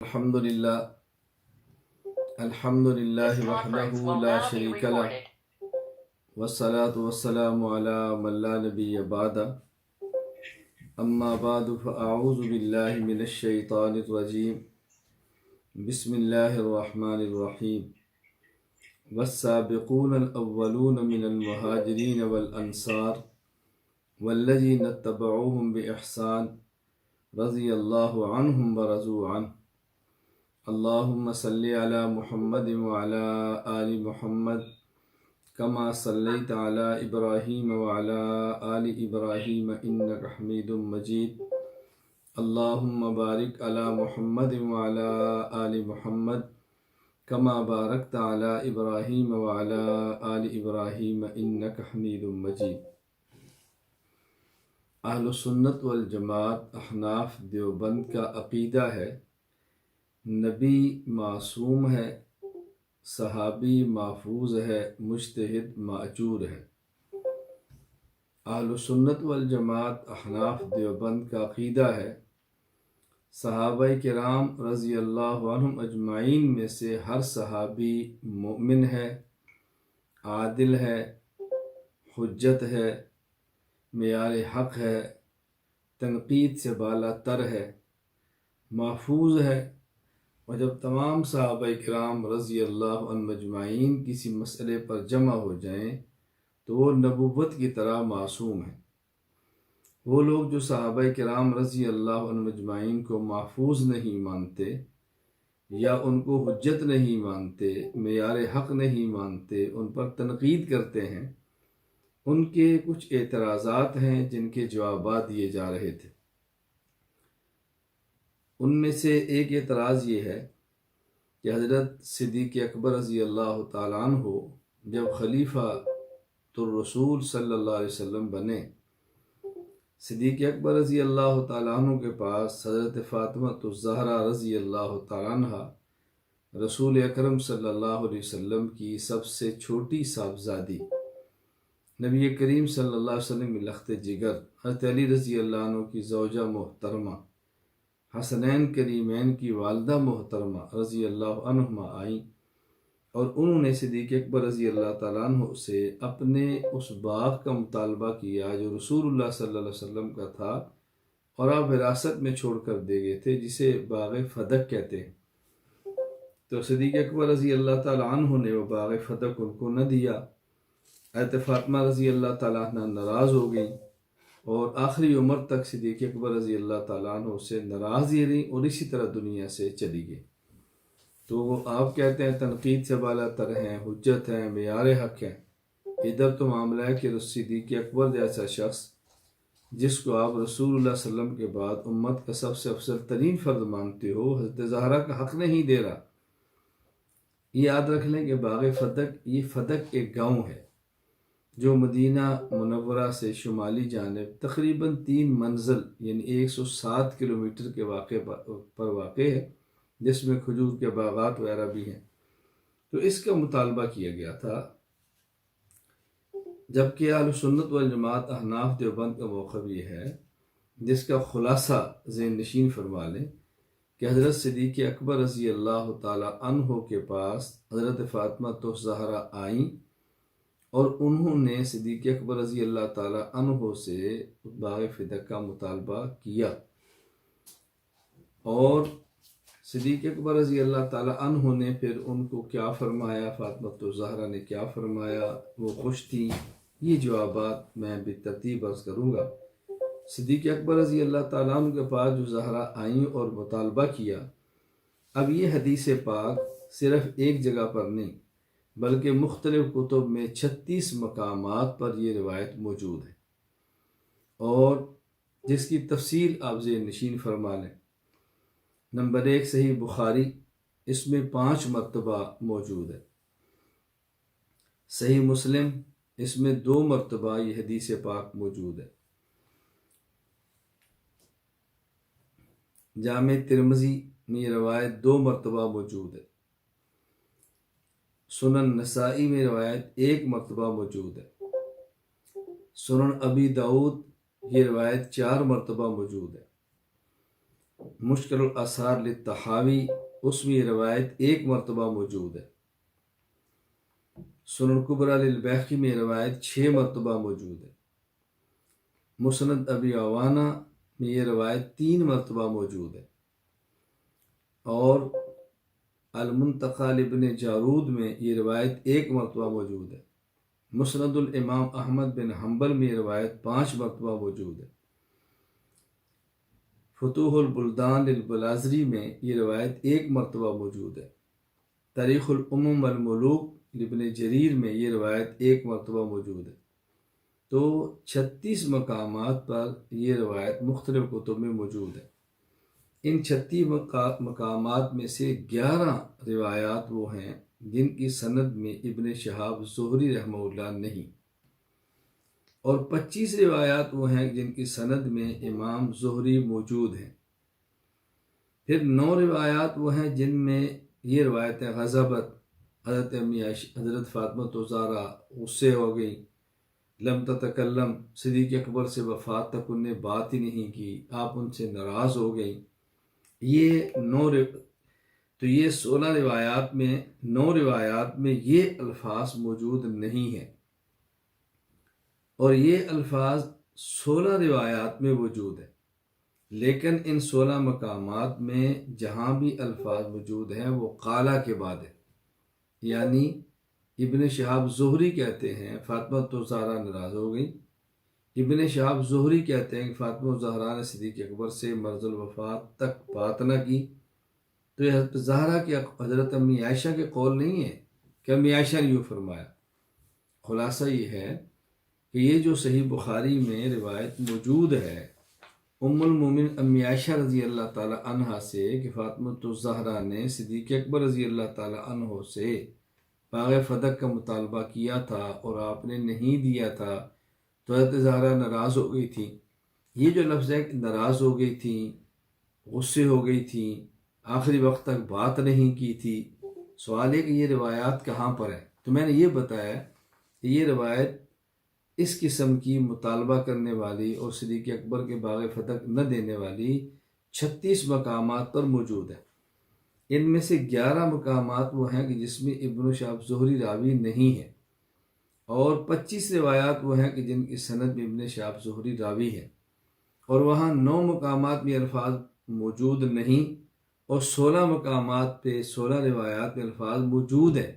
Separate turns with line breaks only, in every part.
الحمدللہ الحمدللہ وحدہ لا شریک لہ والصلاة والسلام علی من لا نبی بعد اما بعد فاعوذ باللہ من الشیطان الرجیم بسم اللہ الرحمن الرحیم والسابقون الاولون من المہاجرین والانصار والذین اتبعوهم بإحسان رضی اللہ عنہم ورضوا عنہ اللہم صلی علی محمد وعلی آل محمد کما صلیت علی ابراہیم وعلی آل ابراہیم انک حمید مجید اللہم بارک علی محمد وعلی آل محمد کما بارکت علی ابراہیم وعلی آل ابراہیم انک حمید مجید۔ اہل سنت والجماعت احناف دیوبند کا عقیدہ ہے نبی معصوم ہے، صحابی محفوظ ہے، مجتہد ماجور ہے۔ اہل سنت والجماعت احناف دیوبند کا عقیدہ ہے صحابہ کرام رضی اللہ عنہم اجمعین میں سے ہر صحابی مومن ہے، عادل ہے، حجت ہے، معیار حق ہے، تنقید سے بالا تر ہے، محفوظ ہے۔ اور جب تمام صحابہ کرام رضی اللہ عنہم اجمعین کسی مسئلے پر جمع ہو جائیں تو وہ نبوت کی طرح معصوم ہیں۔ وہ لوگ جو صحابہ کرام رضی اللہ عنہم اجمعین کو محفوظ نہیں مانتے یا ان کو حجت نہیں مانتے، معیار حق نہیں مانتے، ان پر تنقید کرتے ہیں، ان کے کچھ اعتراضات ہیں جن کے جوابات دیے جا رہے تھے۔ ان میں سے ایک اعتراض یہ ہے کہ حضرت صدیق اکبر رضی اللہ تعالیٰ عنہ جب خلیفہ الرسول صلی اللہ علیہ وسلم بنے، صدیق اکبر رضی اللہ تعالیٰ عنہ کے پاس حضرت فاطمہ الزہرا رضی اللہ تعالیٰ عنہ رسول اکرم صلی اللہ علیہ وسلم کی سب سے چھوٹی صاحبزادی، نبی کریم صلی اللہ علیہ وسلم کی لخت جگر حضرت علی رضی اللہ عنہ کی زوجہ محترمہ، حسنین کریمین کی والدہ محترمہ رضی اللہ عنہما آئیں اور انہوں نے صدیق اکبر رضی اللہ تعالیٰ عنہ سے اپنے اس باغ کا مطالبہ کیا جو رسول اللہ صلی اللہ علیہ وسلم کا تھا اور آپ وراثت میں چھوڑ کر دے گئے تھے، جسے باغ فدق کہتے ہیں۔ تو صدیق اکبر رضی اللہ تعالیٰ عنہ نے وہ باغ فدق ان کو نہ دیا۔ حضرت فاطمہ رضی اللہ تعالیٰ عنہ ناراض ہو گئیں اور آخری عمر تک صدیق اکبر رضی اللہ تعالیٰ عنہ سے ناراض ہی رہیں اور اسی طرح دنیا سے چلی گئی۔ تو وہ آپ کہتے ہیں تنقید سے بالا تر ہیں، حجت ہیں، معیار حق ہیں۔ ادھر تو معاملہ ہے کہ صدیق اکبر جیسا شخص جس کو آپ رسول اللہ صلی اللہ علیہ وسلم کے بعد امت کا سب سے افضل ترین فرد مانتے ہو، حضرت زہرا کا حق نہیں دے رہا۔ یہ یاد رکھ لیں کہ باغ فدق، یہ فدق ایک گاؤں ہے جو مدینہ منورہ سے شمالی جانب تقریباً 3 منزل یعنی 107 کلومیٹر کے پر واقع ہے، جس میں کھجور کے باغات وغیرہ بھی ہیں۔ تو اس کا مطالبہ کیا گیا تھا، جبکہ اہل سنت والجماعت احناف دیوبند کا موقف یہ ہے، جس کا خلاصہ ذہن نشین فرما لیں کہ حضرت صدیق اکبر رضی اللہ تعالیٰ عنہ کے پاس حضرت فاطمہ الزہرا آئیں اور انہوں نے صدیق اکبر رضی اللہ تعالیٰ عنہ سے باغ فدق کا مطالبہ کیا، اور صدیق اکبر رضی اللہ تعالیٰ عنہ نے پھر ان کو کیا فرمایا، فاطمہ الزہرا نے کیا فرمایا، وہ خوش تھی۔ یہ جوابات میں بالترتیب عرض کروں گا۔ صدیق اکبر رضی اللہ تعالیٰ عنہ کے پاس جو زہرا آئیں اور مطالبہ کیا، اب یہ حدیث پاک صرف ایک جگہ پر نہیں بلکہ مختلف کتب میں 36 مقامات پر یہ روایت موجود ہے، اور جس کی تفصیل آپ ذہن نشین فرما لیں۔ نمبر 1 صحیح بخاری، اس میں 5 مرتبہ موجود ہے۔ صحیح مسلم، اس میں 2 مرتبہ یہ حدیث پاک موجود ہے۔ جامع ترمذی میں یہ روایت 2 مرتبہ موجود ہے۔ سنن نسائی میں روایت 1 مرتبہ موجود ہے۔ سنن ابی داؤد یہ روایت 4 مرتبہ موجود ہے۔ مشکل الاثار للطحاوی، اس میں یہ روایت 1 مرتبہ موجود ہے۔ سنن کبریٰ للبیہقی میں یہ روایت 6 مرتبہ موجود ہے۔ مسند ابی عوانہ میں یہ روایت 3 مرتبہ موجود ہے، اور المنتقى لابن جارود میں یہ روایت 1 مرتبہ موجود ہے۔ مسند الامام احمد بن حنبل میں یہ روایت 5 مرتبہ موجود ہے۔ فتوح البلدان للبلازری میں یہ روایت 1 مرتبہ موجود ہے۔ تاریخ الامم والملوک لابن جریر میں یہ روایت 1 مرتبہ موجود ہے۔ تو 36 مقامات پر یہ روایت مختلف کتب میں موجود ہے۔ ان 36 مقامات میں سے 11 روایات وہ ہیں جن کی سند میں ابن شہاب زہری رحمہ اللہ نہیں، اور 25 روایات وہ ہیں جن کی سند میں امام زہری موجود ہیں۔ پھر 9 روایات وہ ہیں جن میں یہ روایتیں غضبت، حضرت فاطمہ الزہرا غصے ہو گئی، لم تتکلم، صدیق اکبر سے وفات تک انہیں بات ہی نہیں کی، آپ ان سے ناراض ہو گئیں۔ یہ 16 روایات میں 9 روایات میں یہ الفاظ موجود نہیں ہیں، اور یہ الفاظ 16 روایات میں موجود ہیں۔ لیکن ان 16 مقامات میں جہاں بھی الفاظ موجود ہیں وہ قالا کے بعد ہے، یعنی ابن شہاب زہری کہتے ہیں فاطمہ الزہرا ناراض ہو گئی، ابن شہاب زہری کہتے ہیں کہ فاطمہ الزہرا نے صدیق اکبر سے مرض الوفات تک بات نہ کی، تو یہ حضرت زہرا کی حضرت امی عائشہ کے قول نہیں ہے کہ امی عائشہ نے یوں فرمایا۔ خلاصہ یہ ہے کہ یہ جو صحیح بخاری میں روایت موجود ہے ام المومن امی عائشہ رضی اللہ تعالی عنہ سے کہ فاطمہ الزہرا نے صدیق اکبر رضی اللہ تعالی عنہ سے باغ فتح کا مطالبہ کیا تھا اور آپ نے نہیں دیا تھا تو حضرت زہرا ناراض ہو گئی تھی، یہ جو لفظ ہے کہ ناراض ہو گئی تھی، غصے ہو گئی تھی، آخری وقت تک بات نہیں کی تھی، سوال ہے کہ یہ روایات کہاں پر ہے؟ تو میں نے یہ بتایا کہ یہ روایت اس قسم کی مطالبہ کرنے والی اور صدیق اکبر کے باغ فتح نہ دینے والی 36 مقامات پر موجود ہے۔ ان میں سے 11 مقامات وہ ہیں کہ جس میں ابن شہاب زہری راوی نہیں ہے، اور 25 روایات وہ ہیں کہ جن کی سند میں ابن شہاب زہری راوی ہے، اور وہاں 9 مقامات میں الفاظ موجود نہیں، اور 16 مقامات پہ 16 روایات میں الفاظ موجود ہیں،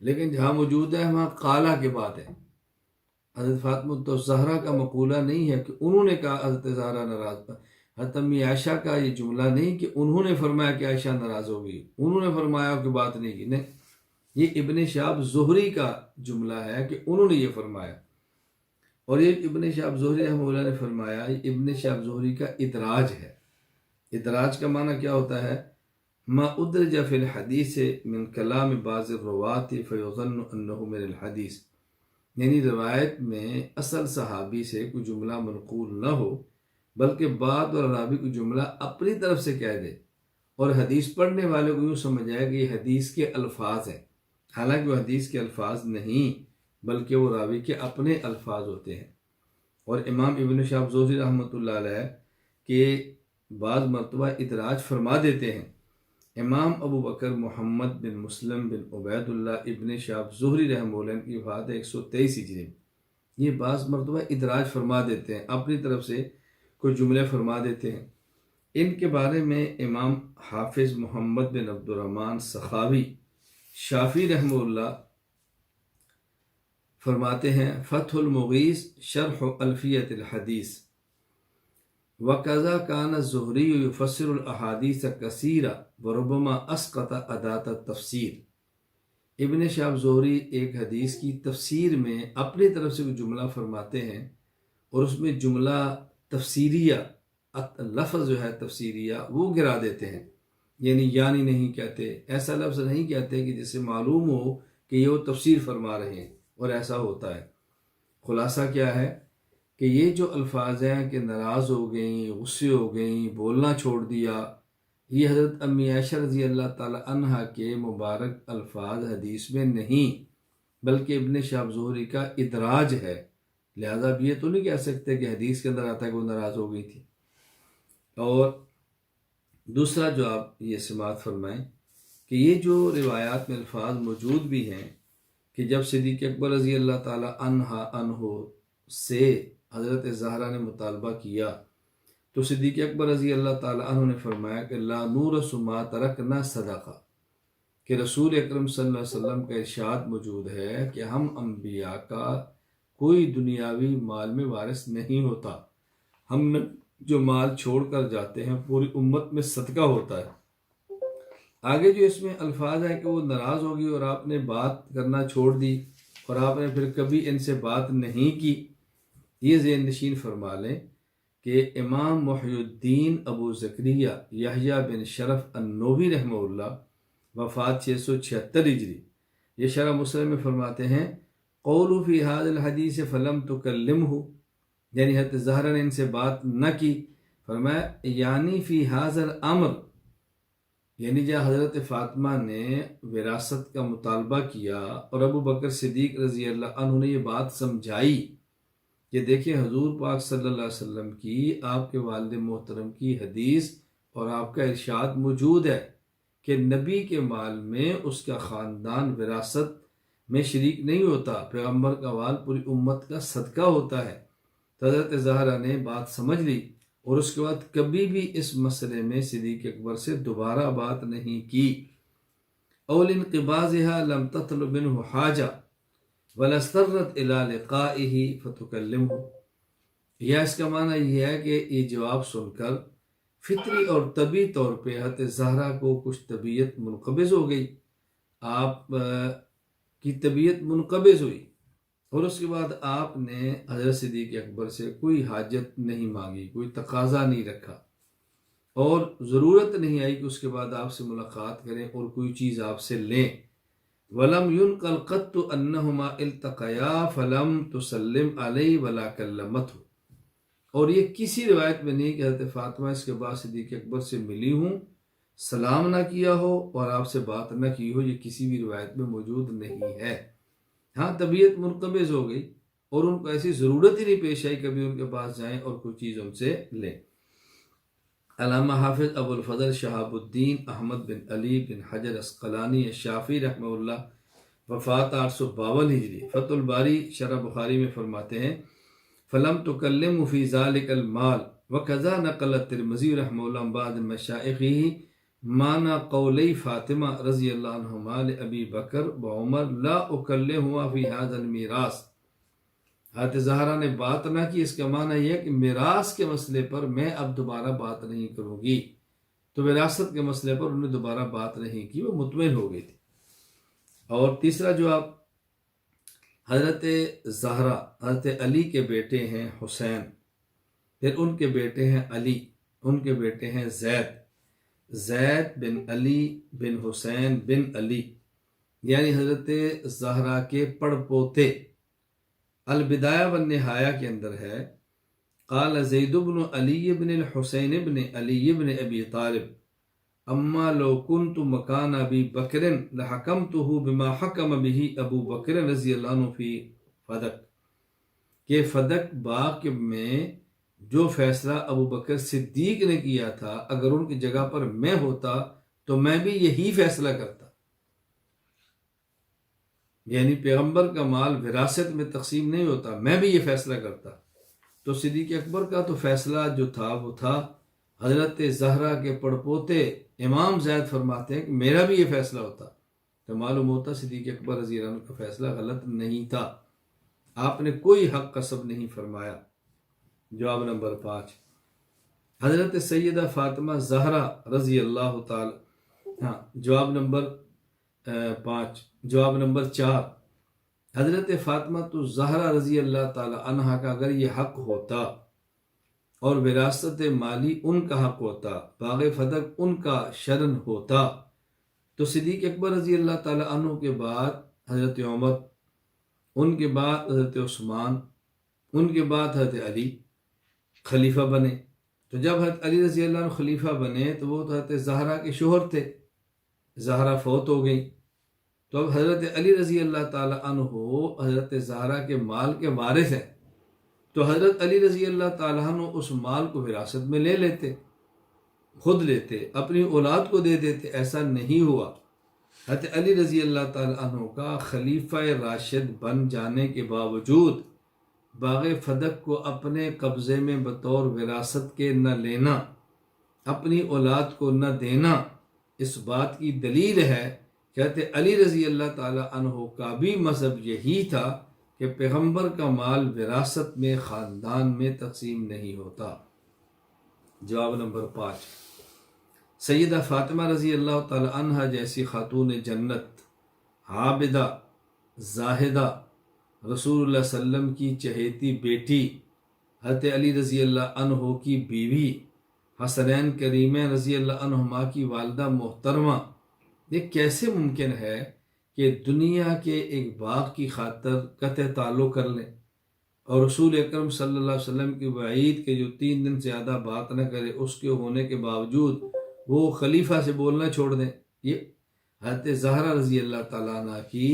لیکن جہاں موجود ہے وہاں قالا کے بعد ہے۔ حضرت فاطمہ الزہرا کا مقولہ نہیں ہے کہ انہوں نے کہا حضرت زہرا ناراض تھا، حضرت امی عائشہ کا یہ جملہ نہیں کہ انہوں نے فرمایا کہ عائشہ ناراض ہو گئی، انہوں نے فرمایا کہ بات نہیں کی، نہیں، یہ ابن شہاب زہری کا جملہ ہے کہ انہوں نے یہ فرمایا، اور یہ ابن شہاب زہری رحمہ اللہ نے فرمایا، یہ ابن شہاب زہری کا ادراج ہے۔ ادراج کا معنی کیا ہوتا ہے؟ ما ادرج فی الحدیث من کلام بعض الروات فیظن انہ من الحدیث، یعنی روایت میں اصل صحابی سے کوئی جملہ منقول نہ ہو بلکہ بعد اور راوی کو جملہ اپنی طرف سے کہہ دے، اور حدیث پڑھنے والے کو یوں سمجھ آئے کہ یہ حدیث کے الفاظ ہیں، حالانکہ وہ حدیث کے الفاظ نہیں بلکہ وہ راوی کے اپنے الفاظ ہوتے ہیں۔ اور امام ابن شہاب زہری رحمۃ اللہ علیہ کے بعض مرتبہ ادراج فرما دیتے ہیں۔ امام ابو بکر محمد بن مسلم بن عبید اللہ ابن شہاب زہری رحمہ اللہ کی وفات 123 ہجری میں، یہ بعض مرتبہ ادراج فرما دیتے ہیں، اپنی طرف سے کوئی جملے فرما دیتے ہیں۔ ان کے بارے میں امام حافظ محمد بن عبد الرحمن سخاوی شافعی رحمہ اللہ فرماتے ہیں فتح المغیث شرح الفیۃ الحدیث وَقَذَا كَانَ الزُّهْرِيُّ يُفَسِّرُ الْأَحَادِيثَ كَثِيرًا وَرُبَّمَا أَسْقَطَ أَدَاةَ التفسیر۔ ابن شہاب زہری ایک حدیث کی تفسیر میں اپنی طرف سے کوئی جملہ فرماتے ہیں اور اس میں جملہ تفسیریہ، لفظ جو ہے تفسیریہ وہ گرا دیتے ہیں، یعنی نہیں کہتے، ایسا لفظ نہیں کہتے کہ جس سے معلوم ہو کہ یہ وہ تفسیر فرما رہے ہیں، اور ایسا ہوتا ہے۔ خلاصہ کیا ہے کہ یہ جو الفاظ ہیں کہ ناراض ہو گئیں، غصے ہو گئیں، بولنا چھوڑ دیا، یہ حضرت امی عائشہ رضی اللہ تعالی عنہ کے مبارک الفاظ حدیث میں نہیں بلکہ ابن شہاب زہری کا ادراج ہے، لہذا اب یہ تو نہیں کہہ سکتے کہ حدیث کے اندر آتا ہے کہ وہ ناراض ہو گئی تھی۔ اور دوسرا جو آپ یہ سماعت فرمائیں کہ یہ جو روایات میں الفاظ موجود بھی ہیں کہ جب صدیق اکبر رضی اللہ تعالی عنہ سے حضرت زہرا نے مطالبہ کیا تو صدیق اکبر رضی اللہ تعالی عنہ نے فرمایا کہ لا نورث ما ترکنا صدقہ، کہ رسول اکرم صلی اللہ علیہ وسلم کا ارشاد موجود ہے کہ ہم انبیاء کا کوئی دنیاوی مال میں وارث نہیں ہوتا، ہم جو مال چھوڑ کر جاتے ہیں پوری امت میں صدقہ ہوتا ہے۔ آگے جو اس میں الفاظ ہے کہ وہ ناراض ہوگی اور آپ نے بات کرنا چھوڑ دی اور آپ نے پھر کبھی ان سے بات نہیں کی، یہ ذہن نشین فرما لیں کہ امام محی الدین ابو زکریہ یحییٰ بن شرف النووی رحمہ اللہ وفات 676 ہجری، یہ شرح مسلم میں فرماتے ہیں قول فی ھذا الحدیث فلم تکلمہ، یعنی حضرت زہرا نے ان سے بات نہ کی، فرمایا یعنی فی ھذا الامر، یعنی جب حضرت فاطمہ نے وراثت کا مطالبہ کیا اور ابو بکر صدیق رضی اللہ عنہ نے یہ بات سمجھائی کہ دیکھیں حضور پاک صلی اللہ علیہ وسلم کی، آپ کے والد محترم کی حدیث اور آپ کا ارشاد موجود ہے کہ نبی کے مال میں اس کا خاندان وراثت میں شریک نہیں ہوتا، پیغمبر کا مال پوری امت کا صدقہ ہوتا ہے۔ تو حضرت زہرا نے بات سمجھ لی اور اس کے بعد کبھی بھی اس مسئلے میں صدیق اکبر سے دوبارہ بات نہیں کی۔ اول انقباضها لم تطلب منه حاجہ ولا اضطرت الى لقائه فتكلمه، یا اس کا معنی یہ ہے کہ یہ جواب سن کر فطری اور طبی طور پہ حضرت زہرا کو کچھ طبیعت منقبض ہو گئی، آپ کی طبیعت منقبض ہوئی اور اس کے بعد آپ نے حضرت صدیق اکبر سے کوئی حاجت نہیں مانگی، کوئی تقاضا نہیں رکھا اور ضرورت نہیں آئی کہ اس کے بعد آپ سے ملاقات کریں اور کوئی چیز آپ سے لیں۔ وَلَمْ يُنْقَلْ قَطُّ أَنَّهُمَا الْتَقَيَا فَلَمْ تُسَلِّمْ عَلَيْهِ وَلَا كَلَّمَتْهُ، اور یہ کسی روایت میں نہیں کہ حضرت فاطمہ اس کے بعد صدیق اکبر سے ملی ہوں، سلام نہ کیا ہو اور آپ سے بات نہ کی ہو، یہ کسی بھی روایت میں موجود نہیں ہے۔ ہاں طبیعت منقبض ہو گئی اور ان کو ایسی ضرورت ہی نہیں پیش آئی کبھی ان کے پاس جائیں اور کوئی چیز ان سے لیں۔ علامہ حافظ ابو الفضل شہاب الدین احمد بن علی بن حجر عسقلانی الشافعی رحمہ اللہ وفات 852 ہجری، فتح الباری شرح بخاری میں فرماتے ہیں فلم تکلم فی ذالک المال، وکذا نقل الترمذی رحمہ اللہ عن بعض مشائخہ معنی قولی فاطمہ رضی اللہ عنہما لابی بکر وعمر لا اکلمہما فی ھذا المیراث، حضرت زہرا نے بات نہ کی، اس کا معنی یہ ہے کہ میراث کے مسئلے پر میں اب دوبارہ بات نہیں کروں گی، تو وراثت کے مسئلے پر انہوں نے دوبارہ بات نہیں کی، وہ مطمئن ہو گئی تھی۔ اور تیسرا جو آپ حضرت زہرا حضرت علی کے بیٹے ہیں حسین، پھر ان کے بیٹے ہیں علی، ان کے بیٹے ہیں زید بن علی بن حسین بن علی، یعنی حضرت زہرا کے پڑ پوتے۔ البدایہ والنہایہ کے اندر ہے قال زید بن علی بن الحسین بن علی بن ابی طالب اما لو کنت مکان ابی بکر لحکمتہ بما حکم به ابو بکر رضی اللہ عنہ فی فدق، کہ فدق باغ میں جو فیصلہ ابو بکر صدیق نے کیا تھا اگر ان کی جگہ پر میں ہوتا تو میں بھی یہی فیصلہ کرتا، یعنی پیغمبر کا مال وراثت میں تقسیم نہیں ہوتا، میں بھی یہ فیصلہ کرتا۔ تو صدیق اکبر کا تو فیصلہ جو تھا وہ تھا، حضرت زہرا کے پڑپوتے امام زید فرماتے ہیں کہ میرا بھی یہ فیصلہ ہوتا، تو معلوم ہوتا صدیق اکبر رضی اللہ عنہ کا فیصلہ غلط نہیں تھا، آپ نے کوئی حق قصب نہیں فرمایا۔ جواب نمبر 5، حضرت سیدہ فاطمہ زہرا رضی اللہ تعالی، جواب نمبر 5، جواب نمبر 4، حضرت فاطمہ تو زہرا رضی اللہ تعالی عنہا کا اگر یہ حق ہوتا اور وراثت مالی ان کا حق ہوتا، باغ فدق ان کا شرن ہوتا، تو صدیق اکبر رضی اللہ تعالی عنہ کے بعد حضرت عمر، ان کے بعد حضرت عثمان، ان کے بعد حضرت علی خلیفہ بنے۔ تو جب حضرت علی رضی اللہ عنہ خلیفہ بنے تو وہ تو حضرت زہرا کے شوہر تھے، زہرا فوت ہو گئی، تو اب حضرت علی رضی اللہ تعالی عنہ حضرت زہرا کے مال کے وارث ہیں، تو حضرت علی رضی اللہ تعالی عنہ اس مال کو وراثت میں لے لیتے، خود لیتے، اپنی اولاد کو دے دیتے، ایسا نہیں ہوا۔ حضرت علی رضی اللہ تعالیٰ عنہ کا خلیفہ راشد بن جانے کے باوجود باغ فدق کو اپنے قبضے میں بطور وراثت کے نہ لینا، اپنی اولاد کو نہ دینا، اس بات کی دلیل ہے کہ حضرت علی رضی اللہ تعالیٰ عنہ کا بھی مذہب یہی تھا کہ پیغمبر کا مال وراثت میں، خاندان میں تقسیم نہیں ہوتا۔ جواب نمبر 5، سیدہ فاطمہ رضی اللہ تعالی عنہ جیسی خاتون جنت، عابدہ، زاہدہ، رسول اللہ صلی اللہ علیہ وسلم کی چہیتی بیٹی، حضرت علی رضی اللہ عنہ کی بیوی، حسنین کریمین رضی اللہ عنہما کی والدہ محترمہ، یہ کیسے ممکن ہے کہ دنیا کے ایک باغ کی خاطر قطع تعلق کر لیں اور رسول اکرم صلی اللہ علیہ وسلم کی وعید کے جو 3 دن سے زیادہ بات نہ کرے، اس کے ہونے کے باوجود وہ خلیفہ سے بولنا چھوڑ دیں؟ یہ حضرت زہرا رضی اللہ تعالیٰ عنہ کی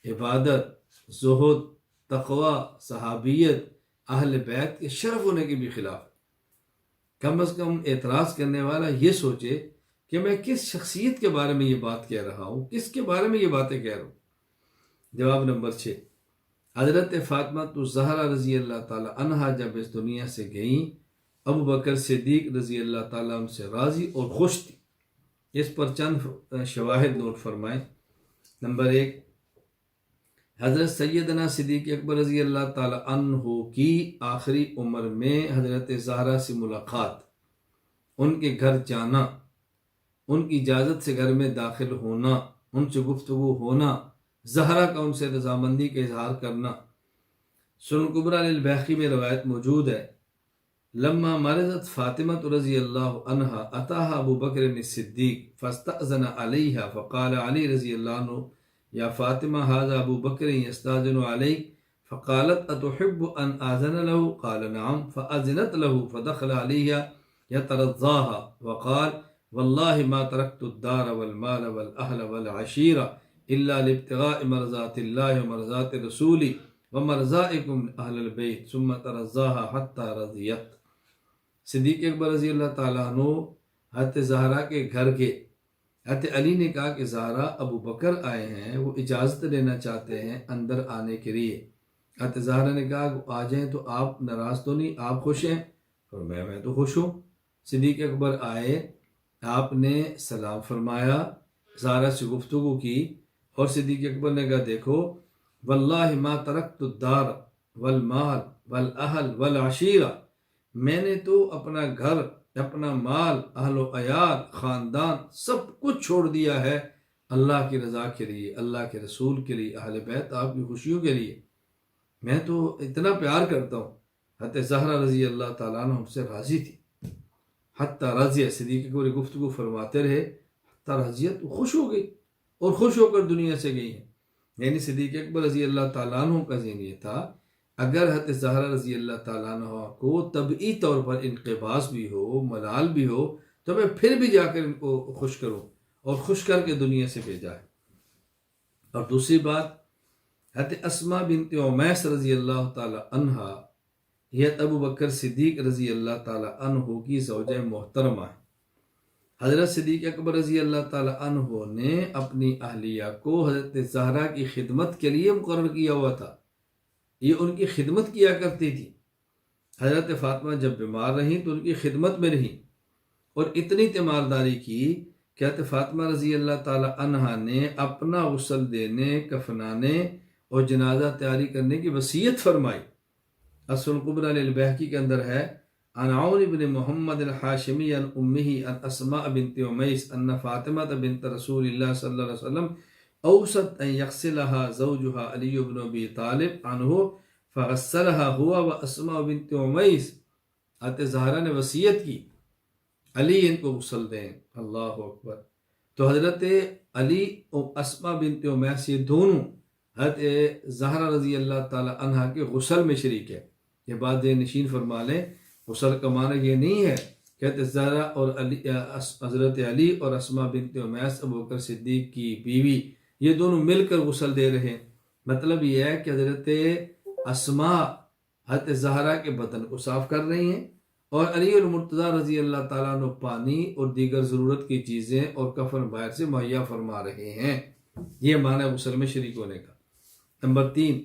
عبادت، زہد، تقوی، صحابیت، اہل بیت کے شرف ہونے کے بھی خلاف۔ کم از کم اعتراض کرنے والا یہ سوچے کہ میں کس شخصیت کے بارے میں یہ بات کہہ رہا ہوں، کس کے بارے میں یہ باتیں کہہ رہا ہوں۔ جواب نمبر 6، حضرت فاطمہ الزہرا رضی اللہ تعالیٰ عنہا جب اس دنیا سے گئیں، ابو بکر صدیق رضی اللہ تعالیٰ عنہ سے راضی اور خوش تھی۔ اس پر چند شواہد نوٹ فرمائیں۔ نمبر 1، حضرت سیدنا صدیق اکبر رضی اللہ تعالیٰ عنہ کی آخری عمر میں حضرت زہرا سے ملاقات، ان کے گھر جانا، ان کی اجازت سے گھر میں داخل ہونا، ان سے گفتگو ہونا، زہرا کا ان سے رضامندی کا اظہار کرنا۔ سنن کبریٰ للبیہقی میں روایت موجود ہے، لما مرضت فاطمہ رضی اللہ عنہا اتاها ابو بکر الصدیق فاستأذن علیہا فقال علی رضی اللہ عنہ یا فاطمہ هذا ابو بکر یستاذن علیک فقالت اتحب ان آذن له قال نعم فأذنت له فدخل علیہا یترضاها وقال واللہ ما ترکت الدار والمال والاہل والعشیر الا لابتغاء مرضات اللہ ومرضات رسولی ومرضائکم اہل البیت ثم ترضاها حتی رضیت۔ صدیق اکبر رضی اللہ تعالیٰ عنہ حضرت زہرا کے گھر کے، حضرت علی نے کہا کہ زہرا ابو بکر آئے ہیں، وہ اجازت لینا چاہتے ہیں اندر آنے کے لیے۔ حضرت زہرا نے کہا کہ آ جائیں، تو آپ ناراض تو نہیں، آپ خوش ہیں؟ اور میں تو خوش ہوں۔ صدیق اکبر آئے، آپ نے سلام فرمایا، زہرا سے گفتگو کی، اور صدیق اکبر نے کہا دیکھو واللہ ما ترکت الدار والمال والاہل والعشیرہ، میں نے تو اپنا گھر، اپنا مال، اہل و عیال، خاندان سب کچھ چھوڑ دیا ہے اللہ کی رضا کے لیے، اللہ کے رسول کے لیے، اہل بیت آپ کی خوشیوں کے لیے۔ میں تو اتنا پیار کرتا ہوں۔ حضرت زہرا رضی اللہ تعالیٰ عنہ ہم سے راضی تھی، حتی رضیہ، صدیق اکبر گفتگو فرماتے رہے، حتی رضیت، وہ خوش ہو گئی اور خوش ہو کر دنیا سے گئی ہیں۔ یعنی صدیق اکبر رضی اللہ تعالیٰ عنہ کا ذہن یہ تھا، اگر حضرت زہرا رضی اللہ تعالیٰ عنہ کو طبعی طور پر انقباض بھی ہو، ملال بھی ہو، تو میں پھر بھی جا کر ان کو خوش کروں اور خوش کر کے دنیا سے بھیجا ہے۔ اور دوسری بات، حضرت اسماء بنت عمیس رضی اللہ تعالیٰ عنہ یہ ابو بکر صدیق رضی اللہ تعالیٰ عنہ کی زوجہ محترمہ ہے۔ حضرت صدیق اکبر رضی اللہ تعالیٰ عنہ نے اپنی اہلیہ کو حضرت زہرا کی خدمت کے لیے مقرر کیا ہوا تھا، یہ ان کی خدمت کیا کرتی تھی۔ حضرت فاطمہ جب بیمار رہیں تو ان کی خدمت میں رہیں، اور اتنی تیمارداری کی کہ حضرت فاطمہ رضی اللہ تعالی عنہا نے اپنا غسل دینے، کفنانے اور جنازہ تیاری کرنے کی وصیت فرمائی۔ السنن الکبریٰ للبیہقی کے اندر ہے، عن عون بن محمد الحاشمی عن امہ عن اسماء بنت عمیس ان فاطمہ بنت رسول اللہ صلی اللہ علیہ وسلم اوصت ان یغسلها زوجها علی بن ابی طالب عنہ فغسلها هو واسماء بنت عمیس۔ حضرت زہرا نے وصیت کی علی ان کو غسل دیں۔ اللہ اکبر۔ تو حضرت علی اور اسماء بنت عمیس یہ دونوں حضرت زہرا رضی اللہ تعالی عنہ کے غسل میں شریک ہے۔ یہ بات نشین فرما لیں، غسل کا معنی یہ نہیں ہے کہ حضرت زہرا اور حضرت علی اور اسماء بنت عمیس ابو بکر صدیق کی بیوی یہ دونوں مل کر غسل دے رہے ہیں۔ مطلب یہ ہے کہ حضرت اسماء حضرت زہرا کے بدن کو صاف کر رہی ہیں، اور علی المرتضیٰ رضی اللہ تعالیٰ عنہ پانی اور دیگر ضرورت کی چیزیں اور کفن باہر سے مہیا فرما رہے ہیں۔ یہ معنی ہے غسل میں شریک ہونے کا۔ نمبر 3،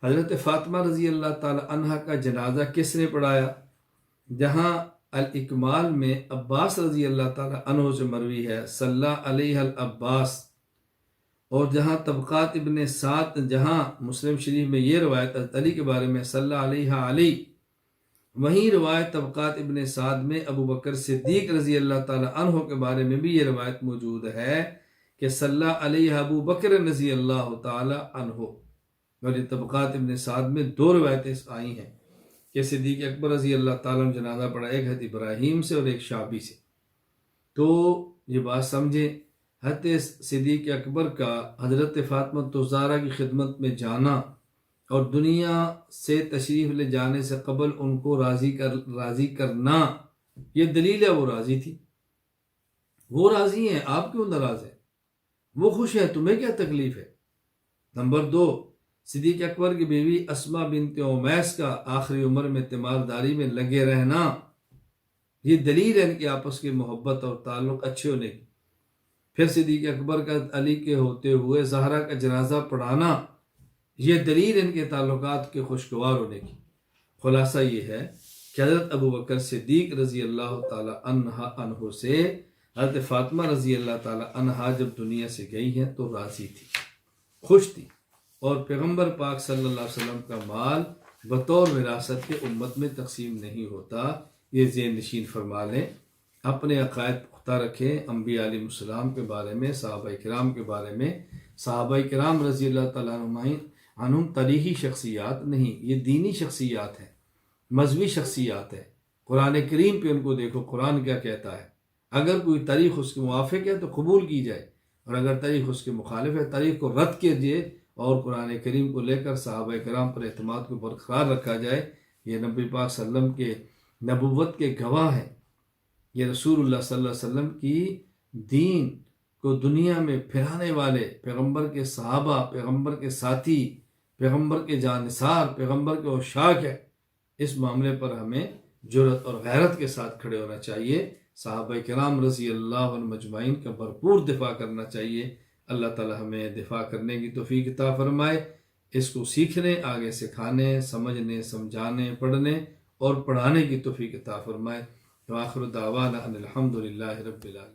حضرت فاطمہ رضی اللہ تعالی عنہ کا جنازہ کس نے پڑھایا؟ جہاں الاکمال میں عباس رضی اللہ تعالی عنہ سے مروی ہے صلی علیہ العباس، اور جہاں طبقات ابن سعد، جہاں مسلم شریف میں یہ روایت حضرت علی کے بارے میں صلی علیہ علی، وہیں روایت طبقات ابن سعد میں ابو بکر صدیق رضی اللہ تعالی عنہ کے بارے میں بھی یہ روایت موجود ہے کہ صلی علیہ ابو بکر رضی اللہ تعالی عنہ، اور یہ طبقات ابن سعد میں 2 روایتیں آئی ہیں کہ صدیق اکبر رضی اللہ تعالیٰ عنہ جنازہ پڑھا، ایک حضرت ابراہیم سے اور ایک شعبی سے۔ تو یہ بات سمجھیں، حضرت صدیق اکبر کا حضرت فاطمہ الزہرا کی خدمت میں جانا اور دنیا سے تشریف لے جانے سے قبل ان کو راضی کرنا، یہ دلیل ہے وہ راضی تھی۔ وہ راضی ہیں، آپ کیوں ناراض ہیں؟ وہ خوش ہیں، تمہیں کیا تکلیف ہے؟ نمبر 2، صدیق اکبر کی بیوی اسماء بنت امیس کا آخری عمر میں تیمارداری میں لگے رہنا، یہ دلیل ہے ان کی آپس کی محبت اور تعلق اچھے ہونے کی۔ پھر صدیق اکبر کا علی کے ہوتے ہوئے زہرا کا جنازہ پڑھانا، یہ دلیل ان کے تعلقات کے خوشگوار ہونے کی۔ خلاصہ یہ ہے کہ حضرت ابو بکر صدیق رضی اللہ تعالی عنہ سے حضرت فاطمہ رضی اللہ تعالی عنہا جب دنیا سے گئی ہیں تو راضی تھی، خوش تھی، اور پیغمبر پاک صلی اللہ علیہ وسلم کا مال بطور وراثت کے امت میں تقسیم نہیں ہوتا۔ یہ ذہن نشین فرما لیں، اپنے عقائد پختہ رکھیں، انبیاء علیہ السلام کے بارے میں، صحابہ کرام کے بارے میں۔ صحابہ کرام رضی اللہ تعالیٰ عنہم تاریخی شخصیات نہیں، یہ دینی شخصیات ہیں، مذہبی شخصیات ہیں۔ قرآن کریم پہ ان کو دیکھو، قرآن کیا کہتا ہے۔ اگر کوئی تاریخ اس کے موافق ہے تو قبول کی جائے، اور اگر تاریخ اس کے مخالف ہے تاریخ کو رد کیجیے، اور قرآن کریم کو لے کر صحابہ کرام پر اعتماد کو برقرار رکھا جائے۔ یہ نبی پاک صلی اللہ علیہ وسلم کے نبوت کے گواہ ہیں، یہ رسول اللہ صلی اللہ علیہ وسلم کی دین کو دنیا میں پھیلانے والے پیغمبر کے صحابہ، پیغمبر کے ساتھی، پیغمبر کے جانثار، پیغمبر کے عشاق ہے۔ اس معاملے پر ہمیں جرأت اور غیرت کے ساتھ کھڑے ہونا چاہیے، صحابہ کرام رضی اللہ عنہم مجمعین کا بھرپور دفاع کرنا چاہیے۔ اللہ تعالی ہمیں دفاع کرنے کی توفیق عطا فرمائے، اس کو سیکھنے، آگے سکھانے، سمجھنے، سمجھانے، پڑھنے اور پڑھانے کی توفیق عطا فرمائے۔ وآخر دعوانا ان الحمد للہ رب العالمین۔